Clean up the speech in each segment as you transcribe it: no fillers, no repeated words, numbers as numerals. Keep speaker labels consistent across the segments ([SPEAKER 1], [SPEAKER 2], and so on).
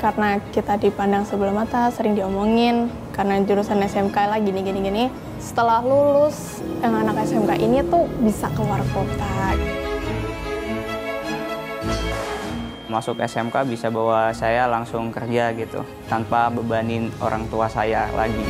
[SPEAKER 1] karena kita dipandang sebelah mata, sering diomongin karena jurusan SMK lah gini. Setelah lulus, yang anak SMK ini tuh bisa keluar kota.
[SPEAKER 2] Masuk SMK bisa bawa saya langsung kerja gitu, tanpa bebanin orang tua saya lagi.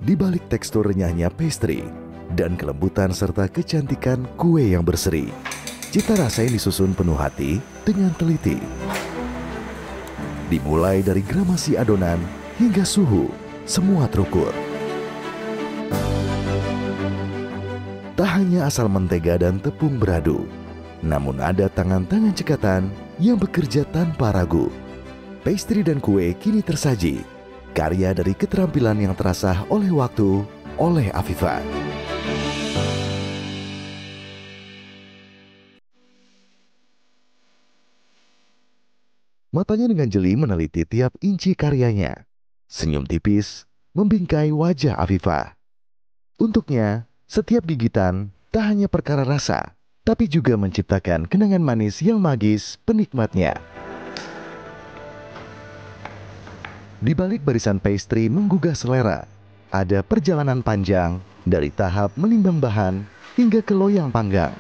[SPEAKER 3] Di balik tekstur renyahnya pastry dan kelembutan serta kecantikan kue yang berseri, cita rasa yang disusun penuh hati dengan teliti. Dimulai dari gramasi adonan hingga suhu, semua terukur. Tak hanya asal mentega dan tepung beradu, namun ada tangan-tangan cekatan yang bekerja tanpa ragu. Pastry dan kue kini tersaji, karya dari keterampilan yang terasah oleh waktu, oleh Afifa. Matanya dengan jeli meneliti tiap inci karyanya. Senyum tipis membingkai wajah Afifa. Untuknya, setiap gigitan tak hanya perkara rasa, tapi juga menciptakan kenangan manis yang magis penikmatnya. Di balik barisan pastry menggugah selera, ada perjalanan panjang dari tahap menimbang bahan hingga ke loyang panggang.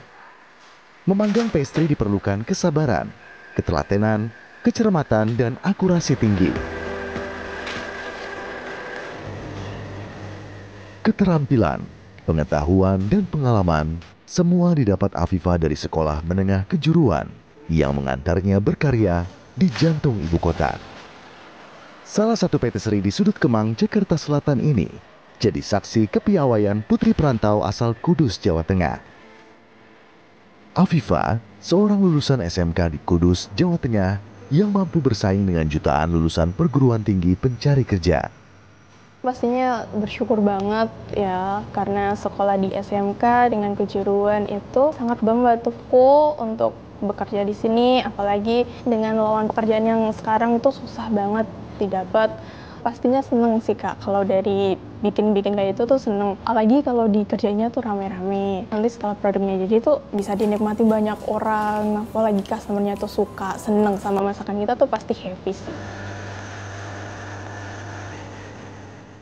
[SPEAKER 3] Memanggang pastry diperlukan kesabaran, ketelatenan, kecermatan, dan akurasi tinggi. Keterampilan, pengetahuan, dan pengalaman semua didapat Afifa dari sekolah menengah kejuruan yang mengantarnya berkarya di jantung ibu kota. Salah satu patisserie di sudut Kemang, Jakarta Selatan ini jadi saksi kepiawaian putri perantau asal Kudus, Jawa Tengah. Afifa, seorang lulusan SMK di Kudus, Jawa Tengah yang mampu bersaing dengan jutaan lulusan perguruan tinggi pencari kerja.
[SPEAKER 1] Pastinya bersyukur banget ya, karena sekolah di SMK dengan kejuruan itu sangat membantuku untuk bekerja di sini, apalagi dengan lowongan pekerjaan yang sekarang itu susah banget didapat. Pastinya seneng sih Kak, kalau dari bikin kayak itu tuh seneng, apalagi kalau dikerjanya tuh rame-rame. Nanti setelah produknya jadi tuh bisa dinikmati banyak orang, apalagi customernya tuh suka, seneng sama masakan kita tuh pasti happy sih.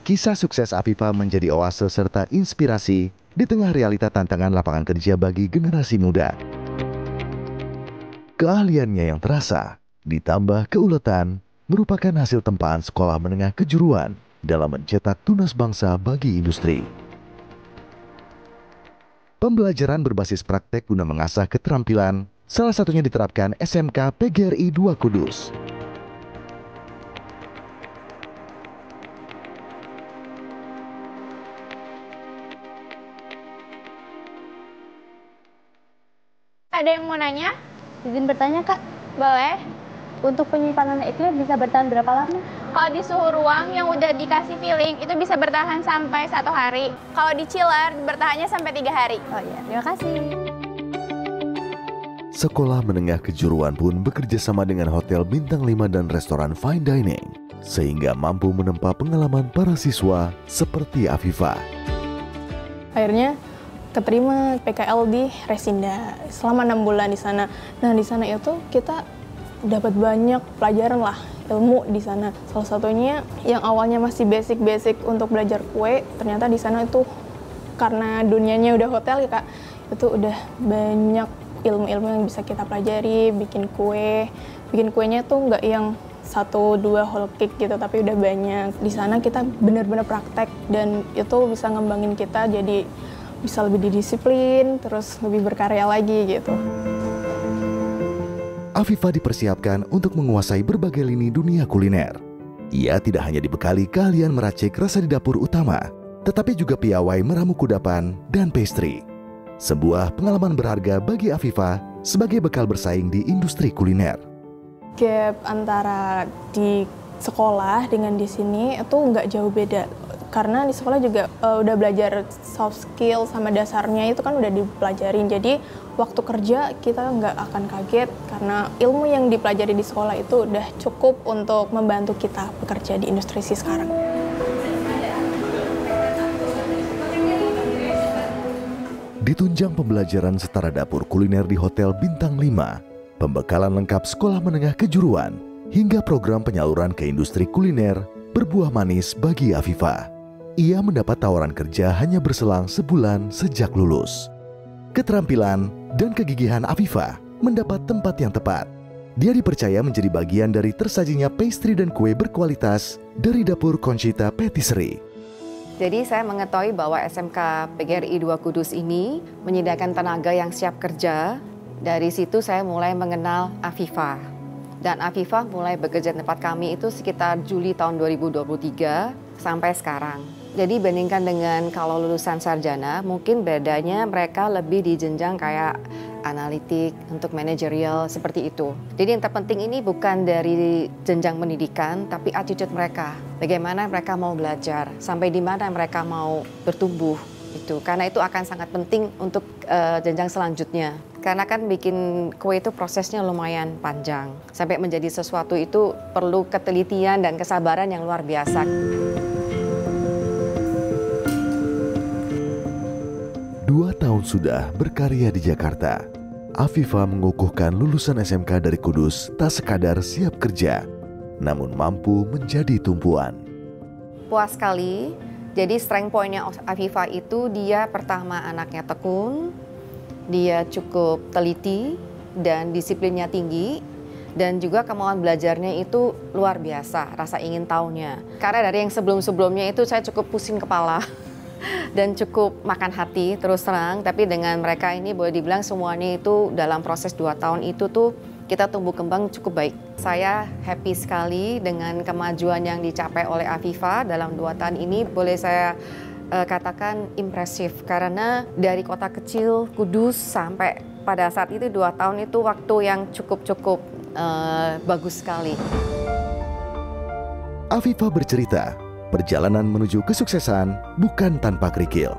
[SPEAKER 3] Kisah sukses Afifa menjadi oase serta inspirasi di tengah realita tantangan lapangan kerja bagi generasi muda. Keahliannya yang terasa, ditambah keuletan, merupakan hasil tempaan sekolah menengah kejuruan dalam mencetak tunas bangsa bagi industri. Pembelajaran berbasis praktek guna mengasah keterampilan, salah satunya diterapkan SMK PGRI 2 Kudus.
[SPEAKER 4] Ada yang mau nanya?
[SPEAKER 5] Izin bertanya Kak,
[SPEAKER 4] Boleh.
[SPEAKER 5] untuk penyimpanan itu bisa bertahan berapa lama?
[SPEAKER 4] Kalau di suhu ruang yang udah dikasih filling itu bisa bertahan sampai 1 hari. Kalau di chiller bertahannya sampai 3 hari.
[SPEAKER 5] Oh iya, terima kasih.
[SPEAKER 3] Sekolah menengah kejuruan pun bekerja sama dengan hotel bintang 5 dan restoran fine dining, sehingga mampu menempa pengalaman para siswa seperti Afifa.
[SPEAKER 1] Akhirnya keterima PKL di Resinda selama 6 bulan di sana. Nah di sana itu kita dapat banyak pelajaran lah, ilmu di sana. Salah satunya yang awalnya masih basic untuk belajar kue, ternyata di sana itu karena dunianya udah hotel ya Kak, itu udah banyak ilmu-ilmu yang bisa kita pelajari, bikin kue. Bikin kuenya tuh nggak yang 1-2 whole cake gitu, tapi udah banyak. Di sana kita benar-benar praktek dan itu bisa ngembangin kita jadi bisa lebih didisiplin, terus lebih berkarya lagi gitu.
[SPEAKER 3] Afifa dipersiapkan untuk menguasai berbagai lini dunia kuliner. Ia tidak hanya dibekali keahlian meracik rasa di dapur utama, tetapi juga piawai meramu kudapan dan pastry. Sebuah pengalaman berharga bagi Afifa sebagai bekal bersaing di industri kuliner.
[SPEAKER 1] Gap antara di sekolah dengan di sini itu nggak jauh beda. Karena di sekolah juga udah belajar soft skill sama dasarnya itu kan udah dipelajarin. Jadi waktu kerja kita nggak akan kaget karena ilmu yang dipelajari di sekolah itu udah cukup untuk membantu kita bekerja di industri sekarang.
[SPEAKER 3] Ditunjang pembelajaran setara dapur kuliner di Hotel Bintang 5, pembekalan lengkap sekolah menengah kejuruan, hingga program penyaluran ke industri kuliner berbuah manis bagi Afifah. Ia mendapat tawaran kerja hanya berselang sebulan sejak lulus. Keterampilan dan kegigihan Afifah mendapat tempat yang tepat. Dia dipercaya menjadi bagian dari tersajinya pastry dan kue berkualitas dari dapur Conchita Patisserie.
[SPEAKER 6] Jadi saya mengetahui bahwa SMK PGRI 2 Kudus ini menyediakan tenaga yang siap kerja. Dari situ saya mulai mengenal Afifah. Dan Afifah mulai bekerja di tempat kami itu sekitar Juli tahun 2023 sampai sekarang. Jadi bandingkan dengan kalau lulusan sarjana, mungkin bedanya mereka lebih di jenjang kayak analitik, untuk manajerial, seperti itu. Jadi yang terpenting ini bukan dari jenjang pendidikan, tapi attitude mereka. Bagaimana mereka mau belajar, sampai di mana mereka mau bertumbuh. Karena itu akan sangat penting untuk jenjang selanjutnya. Karena kan bikin kue itu prosesnya lumayan panjang. Sampai menjadi sesuatu itu perlu ketelitian dan kesabaran yang luar biasa.
[SPEAKER 3] Tahun sudah berkarya di Jakarta, Afifah mengukuhkan lulusan SMK dari Kudus tak sekadar siap kerja, namun mampu menjadi tumpuan.
[SPEAKER 6] Puas sekali. Jadi strength point-nya Afifah itu dia pertama anaknya tekun, dia cukup teliti dan disiplinnya tinggi, dan juga kemauan belajarnya itu luar biasa, rasa ingin tahunya. Karena dari yang sebelum-sebelumnya itu saya cukup pusing kepala. Dan cukup makan hati terus terang, tapi dengan mereka ini boleh dibilang semuanya itu dalam proses 2 tahun itu tuh kita tumbuh kembang cukup baik. Saya happy sekali dengan kemajuan yang dicapai oleh Afifah dalam 2 tahun ini, boleh saya katakan impresif. Karena dari kota kecil Kudus sampai pada saat itu 2 tahun itu waktu yang cukup bagus sekali.
[SPEAKER 3] Afifah bercerita, perjalanan menuju kesuksesan bukan tanpa kerikil.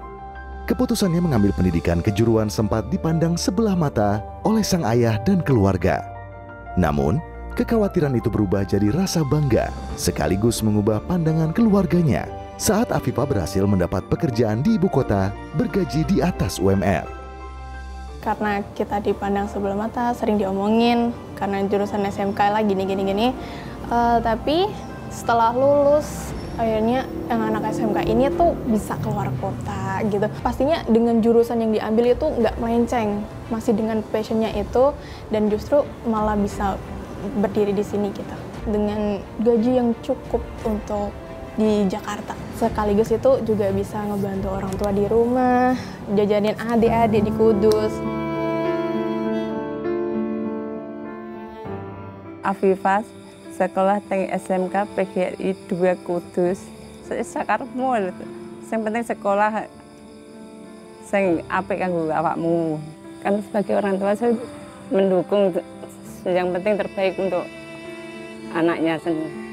[SPEAKER 3] Keputusannya mengambil pendidikan kejuruan sempat dipandang sebelah mata oleh sang ayah dan keluarga. Namun, kekhawatiran itu berubah jadi rasa bangga, sekaligus mengubah pandangan keluarganya saat Afifah berhasil mendapat pekerjaan di ibu kota bergaji di atas UMR.
[SPEAKER 1] Karena kita dipandang sebelah mata, sering diomongin, karena jurusan SMK lah gini. Tapi setelah lulus, akhirnya yang anak SMK ini tuh bisa keluar kota gitu. Pastinya dengan jurusan yang diambil itu nggak melenceng, masih dengan passionnya itu, dan justru malah bisa berdiri di sini gitu. Dengan gaji yang cukup untuk di Jakarta. Sekaligus itu juga bisa ngebantu orang tua di rumah, jajanin adik-adik di Kudus.
[SPEAKER 7] Afifah sekolah teng SMK PGRI 2 Kudus. Sakarepmu, sing penting sekolah sing apik kanggo awakmu. Kan sebagai orang tua saya mendukung yang penting terbaik untuk anaknya sendiri.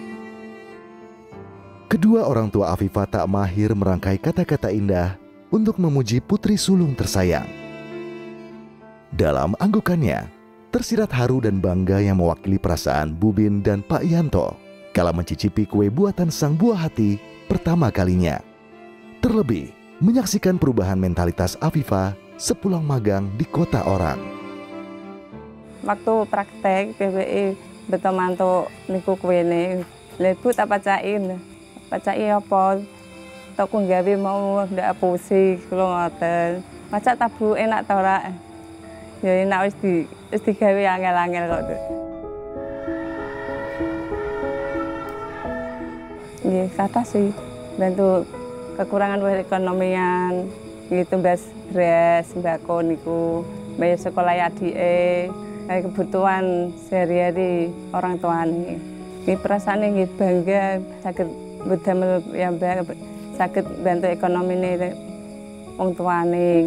[SPEAKER 3] Kedua orang tua Afifah tak mahir merangkai kata-kata indah untuk memuji putri sulung tersayang. Dalam anggukannya, tersirat haru dan bangga yang mewakili perasaan Bubin dan Pak Yanto kala mencicipi kue buatan sang buah hati pertama kalinya. Terlebih, menyaksikan perubahan mentalitas Afifah sepulang magang di kota orang.
[SPEAKER 7] Waktu praktek PBI beto mantuk niku kuene, lebu tak pacain apa? Tok nggawe mau ndak pusi kula ngoten. Macak tabu enak ta ora? Ya enak wis digawe angel-angel kok. Nggih, kata sih bantu kekurangan perekonomian, gitu beras, sembako niku, bayar sekolah adike, kebutuhan sehari-hari orang tuane. Iki perasaane nggih bangga saged budamel yang saged bantu ekonomine wong tuane.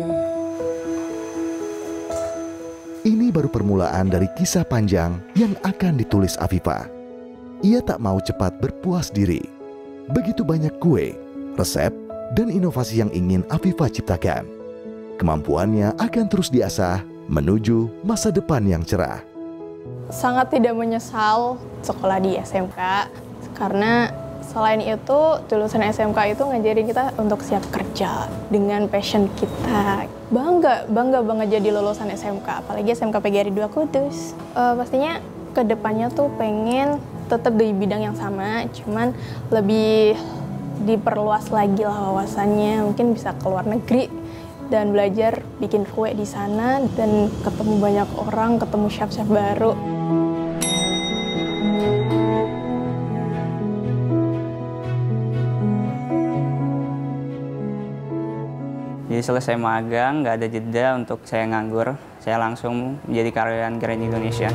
[SPEAKER 3] Ini baru permulaan dari kisah panjang yang akan ditulis Afifah. ia tak mau cepat berpuas diri. Begitu banyak kue, resep, dan inovasi yang ingin Afifah ciptakan. Kemampuannya akan terus diasah menuju masa depan yang cerah.
[SPEAKER 1] Sangat tidak menyesal sekolah di SMK, karena selain itu lulusan SMK itu ngajarin kita untuk siap kerja dengan passion kita. Bangga banget jadi lulusan SMK, apalagi SMK PGRI 2 Kudus. Pastinya kedepannya tuh pengen tetap di bidang yang sama, cuman lebih diperluas lagi lah wawasannya, mungkin bisa ke luar negeri dan belajar bikin kue di sana dan ketemu banyak orang, ketemu chef-chef baru.
[SPEAKER 2] Jadi selesai magang, nggak ada jeda untuk saya nganggur. Saya langsung menjadi karyawan Grand Indonesia.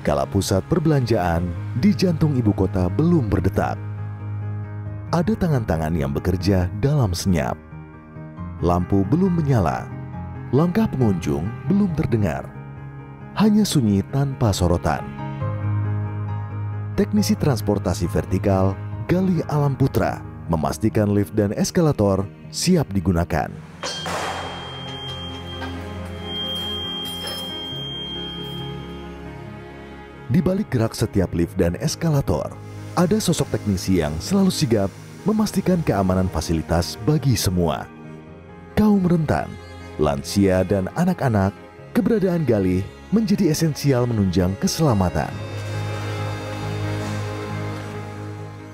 [SPEAKER 3] Kala pusat perbelanjaan di jantung ibu kota belum berdetak. Ada tangan-tangan yang bekerja dalam senyap. Lampu belum menyala. Langkah pengunjung belum terdengar. Hanya sunyi tanpa sorotan. Teknisi transportasi vertikal Gali Alam Putra memastikan lift dan eskalator siap digunakan. Di balik gerak setiap lift dan eskalator, ada sosok teknisi yang selalu sigap memastikan keamanan fasilitas bagi semua. Kaum rentan, lansia, dan anak-anak, keberadaan Gali menjadi esensial menunjang keselamatan.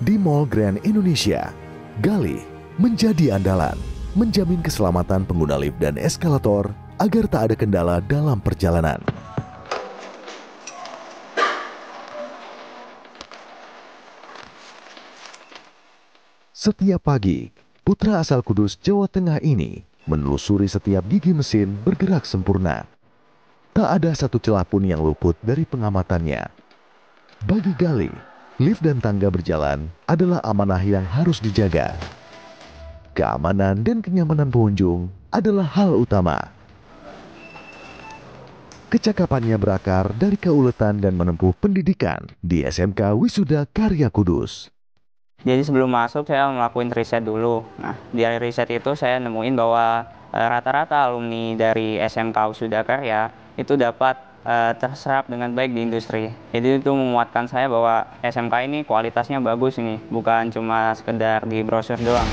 [SPEAKER 3] Di Mall Grand Indonesia, Gali menjadi andalan, menjamin keselamatan pengguna lift dan eskalator agar tak ada kendala dalam perjalanan. Setiap pagi, putra asal Kudus, Jawa Tengah ini menelusuri setiap gigi mesin bergerak sempurna. Tak ada satu celah pun yang luput dari pengamatannya. Bagi Gali, lift dan tangga berjalan adalah amanah yang harus dijaga. Keamanan dan kenyamanan pengunjung adalah hal utama. Kecakapannya berakar dari keuletan dan menempuh pendidikan di SMK Wisuda Karya Kudus.
[SPEAKER 2] Jadi sebelum masuk saya ngelakuin riset dulu. Nah, di riset itu saya nemuin bahwa rata-rata alumni dari SMK Wisuda Karya itu dapat terserap dengan baik di industri. Jadi itu memuatkan saya bahwa SMK ini kualitasnya bagus nih, bukan cuma sekedar di brosur doang.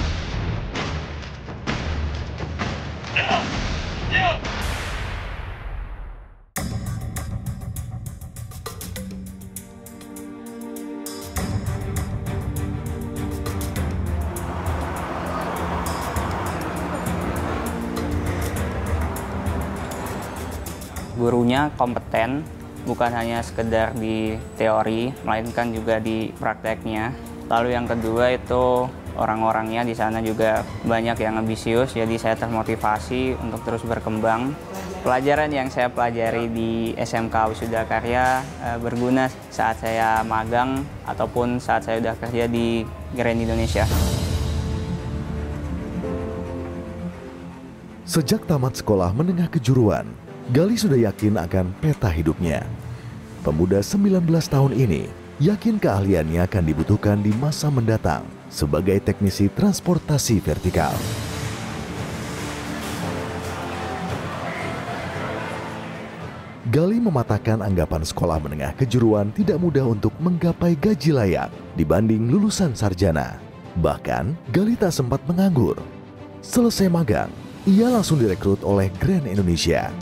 [SPEAKER 2] Gurunya kompeten, bukan hanya sekedar di teori, melainkan juga di prakteknya. Lalu yang kedua itu orang-orangnya di sana juga banyak yang ambisius, jadi saya termotivasi untuk terus berkembang. Pelajaran yang saya pelajari di SMK Wisuda Karya berguna saat saya magang ataupun saat saya udah kerja di Grand Indonesia.
[SPEAKER 3] Sejak tamat sekolah menengah kejuruan, Gali sudah yakin akan peta hidupnya. Pemuda 19 tahun ini yakin keahliannya akan dibutuhkan di masa mendatang sebagai teknisi transportasi vertikal. Gali mematahkan anggapan sekolah menengah kejuruan tidak mudah untuk menggapai gaji layak dibanding lulusan sarjana. Bahkan, Gali tak sempat menganggur. Selesai magang, ia langsung direkrut oleh Grand Indonesia.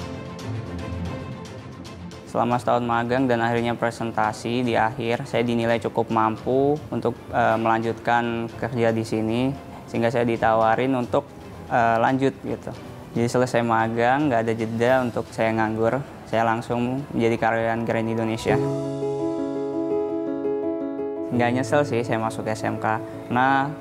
[SPEAKER 2] Selama setahun magang dan akhirnya presentasi, di akhir saya dinilai cukup mampu untuk melanjutkan kerja di sini, sehingga saya ditawarin untuk lanjut gitu. Jadi selesai magang, nggak ada jeda untuk saya nganggur, saya langsung menjadi karyawan Grand Indonesia. Nggak nyesel sih saya masuk SMK, karena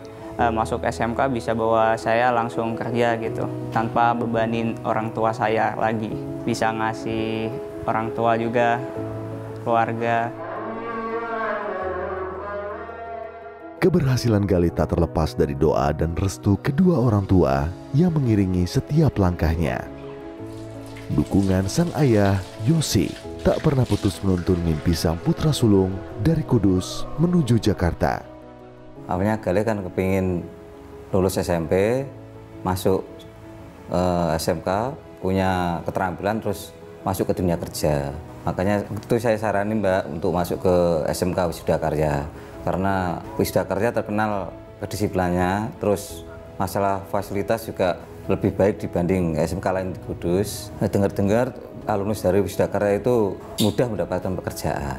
[SPEAKER 2] masuk SMK bisa bawa saya langsung kerja gitu, tanpa bebanin orang tua saya lagi, bisa ngasih orang tua juga, keluarga.
[SPEAKER 3] Keberhasilan Galih tak terlepas dari doa dan restu kedua orang tua yang mengiringi setiap langkahnya. Dukungan sang ayah, Yosi, tak pernah putus menuntun mimpi sang putra sulung dari Kudus menuju Jakarta.
[SPEAKER 8] Awalnya Galih kan kepingin lulus SMP, masuk SMK, punya keterampilan, terus masuk ke dunia kerja. Makanya itu saya saranin Mbak untuk masuk ke SMK Wisuda Karya. Karena Wisuda Karya terkenal kedisiplinannya, terus masalah fasilitas juga lebih baik dibanding SMK lain di Kudus. Dengar-dengar alumnus dari Wisuda Karya itu mudah mendapatkan pekerjaan.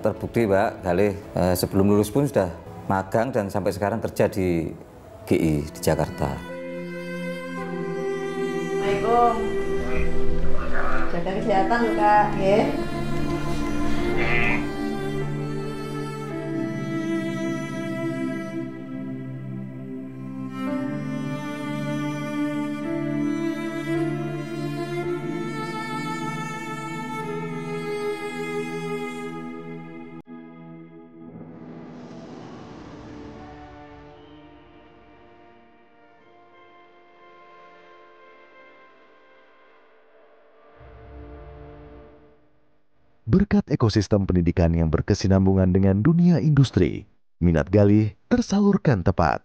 [SPEAKER 8] Terbukti Mbak, Galih sebelum lulus pun sudah magang dan sampai sekarang kerja di GI di Jakarta.
[SPEAKER 9] Assalamualaikum. Jaga kesehatan Kak, ya.
[SPEAKER 3] Berkat ekosistem pendidikan yang berkesinambungan dengan dunia industri, minat Galih tersalurkan tepat.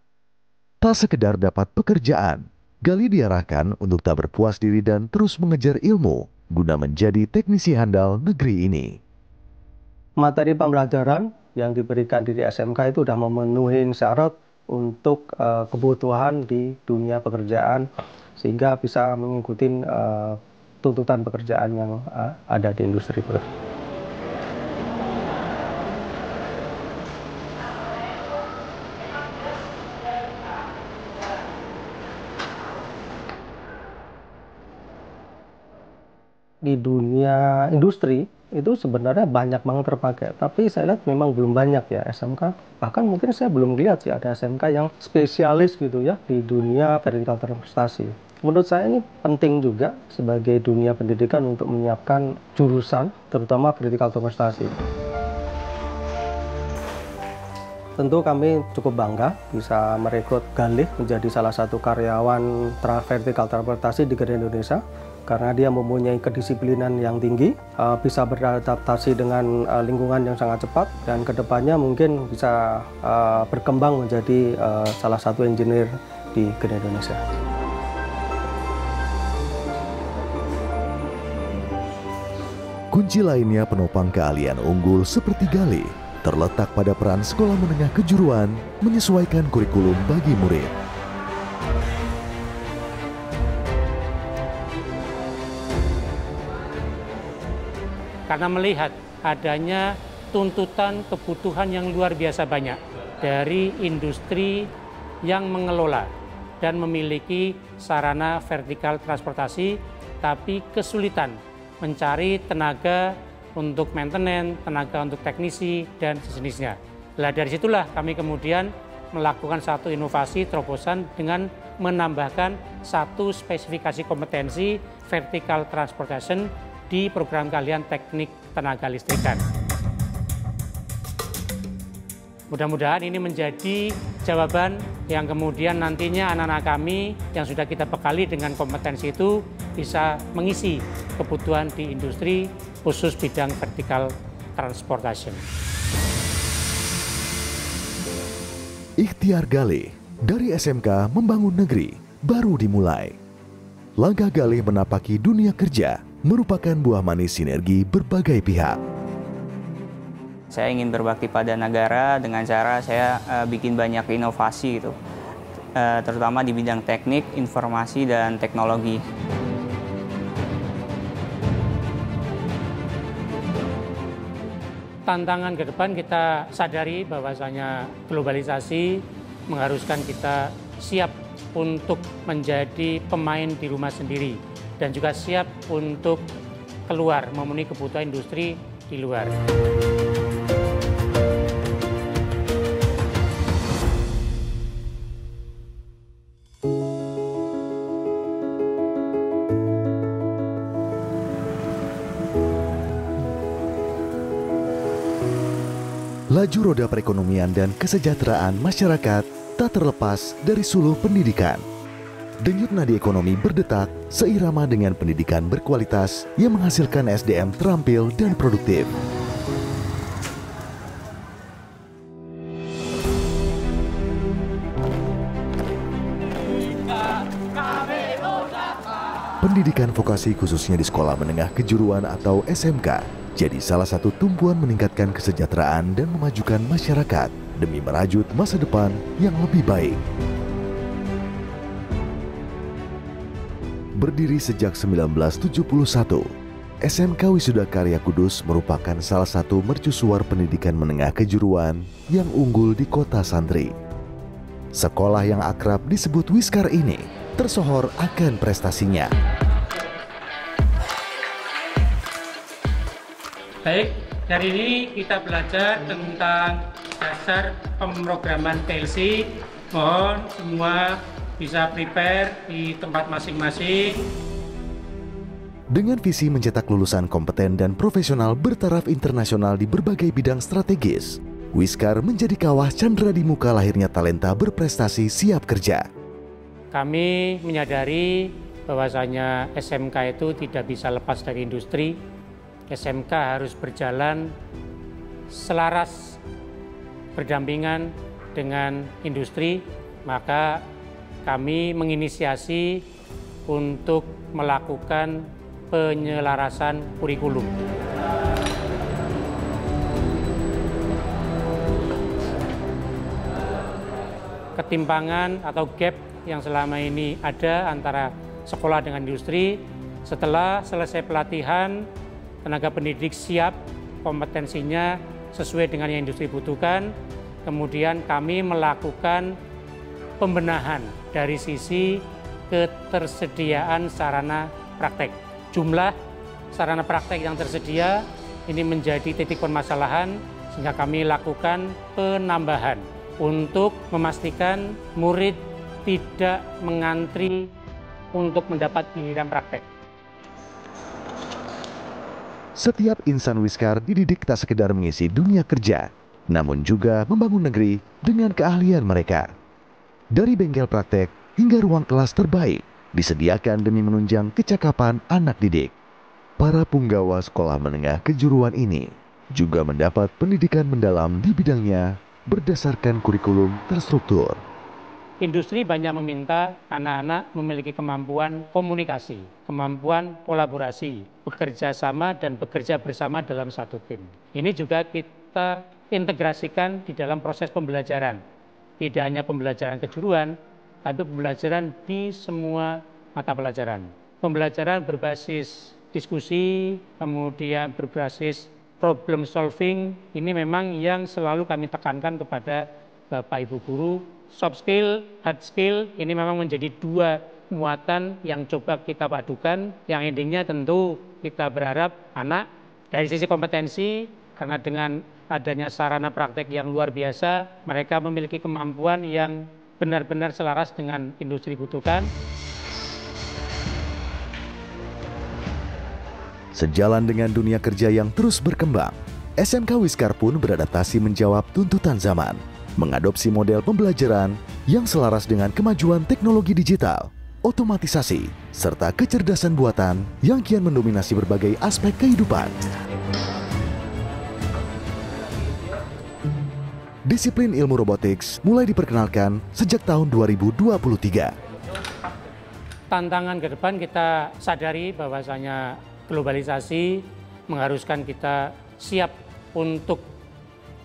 [SPEAKER 3] Tak sekedar dapat pekerjaan, Galih diarahkan untuk tak berpuas diri dan terus mengejar ilmu guna menjadi teknisi handal negeri ini.
[SPEAKER 10] Materi pembelajaran yang diberikan di SMK itu sudah memenuhi syarat untuk kebutuhan di dunia pekerjaan, sehingga bisa mengikuti tuntutan pekerjaan yang ada di industri. Di dunia industri itu sebenarnya banyak banget terpakai, tapi saya lihat memang belum banyak ya SMK. Bahkan mungkin saya belum lihat sih ada SMK yang spesialis gitu ya di dunia vertikal transportasi. Menurut saya ini penting juga sebagai dunia pendidikan untuk menyiapkan jurusan, terutama vertikal transportasi. Tentu kami cukup bangga bisa merekrut Galih menjadi salah satu karyawan vertikal transportasi di Garuda Indonesia, karena dia mempunyai kedisiplinan yang tinggi, bisa beradaptasi dengan lingkungan yang sangat cepat, dan kedepannya mungkin bisa berkembang menjadi salah satu engineer di Garuda Indonesia.
[SPEAKER 3] Kunci lainnya penopang keahlian unggul seperti Galih terletak pada peran sekolah menengah kejuruan menyesuaikan kurikulum bagi murid.
[SPEAKER 11] Karena melihat adanya tuntutan kebutuhan yang luar biasa banyak dari industri yang mengelola dan memiliki sarana vertikal transportasi, tapi kesulitan mencari tenaga untuk maintenance, tenaga untuk teknisi, dan sejenisnya. Nah, dari situlah kami kemudian melakukan satu inovasi terobosan dengan menambahkan satu spesifikasi kompetensi vertical transportation di program kalian teknik tenaga listrikan. Mudah-mudahan ini menjadi jawaban yang kemudian nantinya anak-anak kami yang sudah kita bekali dengan kompetensi itu bisa mengisi kebutuhan di industri khusus bidang vertical transportation.
[SPEAKER 3] Ikhtiar Galih dari SMK membangun negeri baru dimulai. Langkah Galih menapaki dunia kerja merupakan buah manis sinergi berbagai pihak.
[SPEAKER 2] Saya ingin berbakti pada negara dengan cara saya bikin banyak inovasi gitu, terutama di bidang teknik, informasi, dan teknologi.
[SPEAKER 11] Tantangan ke depan kita sadari bahwasanya globalisasi mengharuskan kita siap untuk menjadi pemain di rumah sendiri dan juga siap untuk keluar memenuhi kebutuhan industri di luar.
[SPEAKER 3] laju roda perekonomian dan kesejahteraan masyarakat tak terlepas dari suluh pendidikan. Denyut nadi ekonomi berdetak seirama dengan pendidikan berkualitas yang menghasilkan SDM terampil dan produktif. Pendidikan vokasi khususnya di sekolah menengah kejuruan atau SMK jadi salah satu tumpuan meningkatkan kesejahteraan dan memajukan masyarakat demi merajut masa depan yang lebih baik. Berdiri sejak 1971, SMK Wisuda Karya Kudus merupakan salah satu mercusuar pendidikan menengah kejuruan yang unggul di kota Santri. Sekolah yang akrab disebut Wiskar ini tersohor akan prestasinya.
[SPEAKER 11] Baik, hari ini kita belajar tentang dasar pemrograman PLC. Mohon semua bisa prepare di tempat masing-masing.
[SPEAKER 3] Dengan visi mencetak lulusan kompeten dan profesional bertaraf internasional di berbagai bidang strategis, Wiskar menjadi kawah candra di muka lahirnya talenta berprestasi siap kerja.
[SPEAKER 11] Kami menyadari bahwasanya SMK itu tidak bisa lepas dari industri. SMK harus berjalan selaras berdampingan dengan industri, maka kami menginisiasi untuk melakukan penyelarasan kurikulum. Ketimpangan atau gap yang selama ini ada antara sekolah dengan industri, setelah selesai pelatihan, tenaga pendidik siap, kompetensinya sesuai dengan yang industri butuhkan, kemudian kami melakukan pembenahan dari sisi ketersediaan sarana praktek. Jumlah sarana praktek yang tersedia ini menjadi titik permasalahan, sehingga kami lakukan penambahan untuk memastikan murid tidak mengantri untuk mendapat giliran praktek.
[SPEAKER 3] Setiap insan Wiskar dididik tak sekedar mengisi dunia kerja, namun juga membangun negeri dengan keahlian mereka. Dari bengkel praktek hingga ruang kelas terbaik disediakan demi menunjang kecakapan anak didik. Para punggawa sekolah menengah kejuruan ini juga mendapat pendidikan mendalam di bidangnya berdasarkan kurikulum terstruktur.
[SPEAKER 11] Industri banyak meminta anak-anak memiliki kemampuan komunikasi, kemampuan kolaborasi, bekerja sama dan bekerja bersama dalam satu tim. Ini juga kita integrasikan di dalam proses pembelajaran. Tidak hanya pembelajaran kejuruan, tapi pembelajaran di semua mata pelajaran. Pembelajaran berbasis diskusi, kemudian berbasis problem solving, ini memang yang selalu kami tekankan kepada Bapak Ibu Guru. Soft skill, hard skill, ini memang menjadi dua muatan yang coba kita padukan. Yang endingnya tentu kita berharap anak dari sisi kompetensi, karena dengan adanya sarana praktek yang luar biasa, mereka memiliki kemampuan yang benar-benar selaras dengan industri butuhkan.
[SPEAKER 3] Sejalan dengan dunia kerja yang terus berkembang, SMK Wiskar pun beradaptasi menjawab tuntutan zaman, mengadopsi model pembelajaran yang selaras dengan kemajuan teknologi digital, otomatisasi, serta kecerdasan buatan yang kian mendominasi berbagai aspek kehidupan. Disiplin ilmu robotics mulai diperkenalkan sejak tahun 2023.
[SPEAKER 11] Tantangan ke depan kita sadari bahwasanya globalisasi mengharuskan kita siap untuk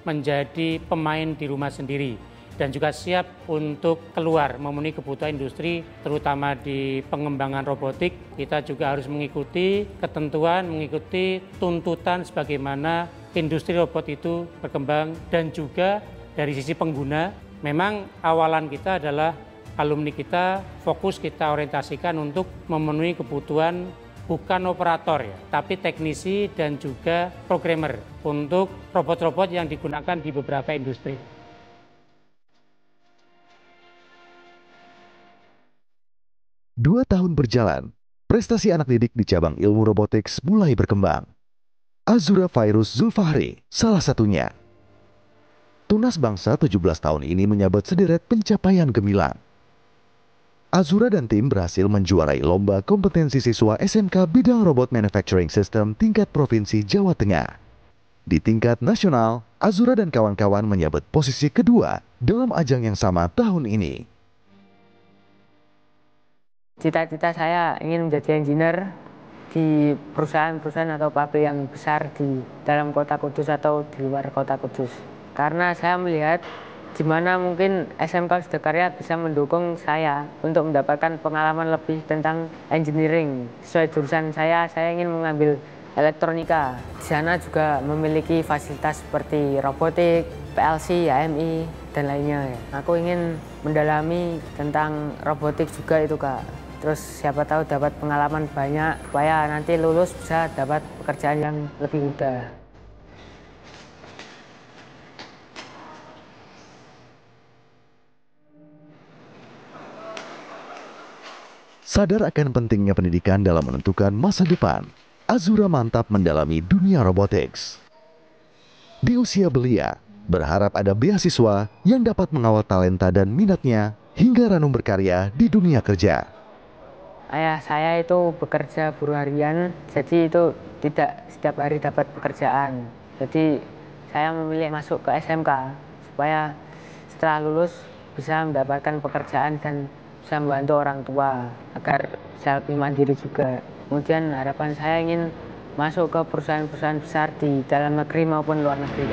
[SPEAKER 11] menjadi pemain di rumah sendiri dan juga siap untuk keluar memenuhi kebutuhan industri, terutama di pengembangan robotik. Kita juga harus mengikuti ketentuan, mengikuti tuntutan sebagaimana industri robot itu berkembang, dan juga dari sisi pengguna. Memang awalan kita adalah alumni kita, fokus kita orientasikan untuk memenuhi kebutuhan bukan operator ya, tapi teknisi dan juga programmer untuk robot-robot yang digunakan di beberapa industri.
[SPEAKER 3] Dua tahun berjalan, prestasi anak didik di cabang ilmu robotics mulai berkembang. Azura Fairuz Zulfahri salah satunya. Tunas Bangsa 17 tahun ini menyabet sederet pencapaian gemilang. Azura dan tim berhasil menjuarai lomba kompetensi siswa SMK bidang robot manufacturing system tingkat Provinsi Jawa Tengah. Di tingkat nasional, Azura dan kawan-kawan menyabet posisi kedua dalam ajang yang sama tahun ini.
[SPEAKER 12] Cita-cita saya ingin menjadi engineer di perusahaan-perusahaan atau pabrik yang besar di dalam kota Kudus atau di luar kota Kudus. Karena saya melihat di mana mungkin SMK Sudakarya bisa mendukung saya untuk mendapatkan pengalaman lebih tentang engineering. Sesuai jurusan saya ingin mengambil elektronika. Di sana juga memiliki fasilitas seperti robotik, PLC, HMI, dan lainnya. Aku ingin mendalami tentang robotik juga itu, Kak. Terus siapa tahu dapat pengalaman banyak supaya nanti lulus bisa dapat pekerjaan yang lebih mudah.
[SPEAKER 3] Sadar akan pentingnya pendidikan dalam menentukan masa depan, Azura mantap mendalami dunia robotics. Di usia belia, berharap ada beasiswa yang dapat mengawal talenta dan minatnya hingga Ranum berkarya di dunia kerja.
[SPEAKER 12] Ayah saya itu bekerja buruh harian, jadi itu tidak setiap hari dapat pekerjaan. Jadi saya memilih masuk ke SMK supaya setelah lulus bisa mendapatkan pekerjaan dan bisa membantu orang tua agar bisa lebih mandiri juga. Kemudian harapan saya ingin masuk ke perusahaan-perusahaan besar di dalam negeri maupun luar negeri.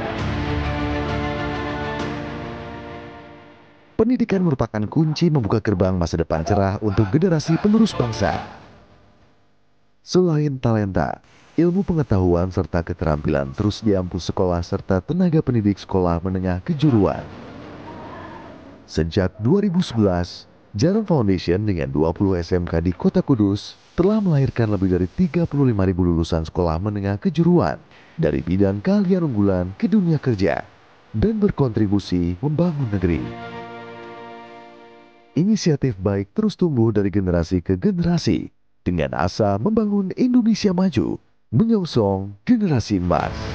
[SPEAKER 3] Pendidikan merupakan kunci membuka gerbang masa depan cerah untuk generasi penerus bangsa. Selain talenta, ilmu pengetahuan serta keterampilan terus diampu sekolah serta tenaga pendidik sekolah menengah kejuruan. Sejak 2011, Jaran Foundation dengan 20 SMK di Kota Kudus telah melahirkan lebih dari 35.000 lulusan sekolah menengah kejuruan dari bidang keahlian unggulan ke dunia kerja dan berkontribusi membangun negeri. Inisiatif baik terus tumbuh dari generasi ke generasi dengan asa membangun Indonesia maju, menyongsong generasi emas.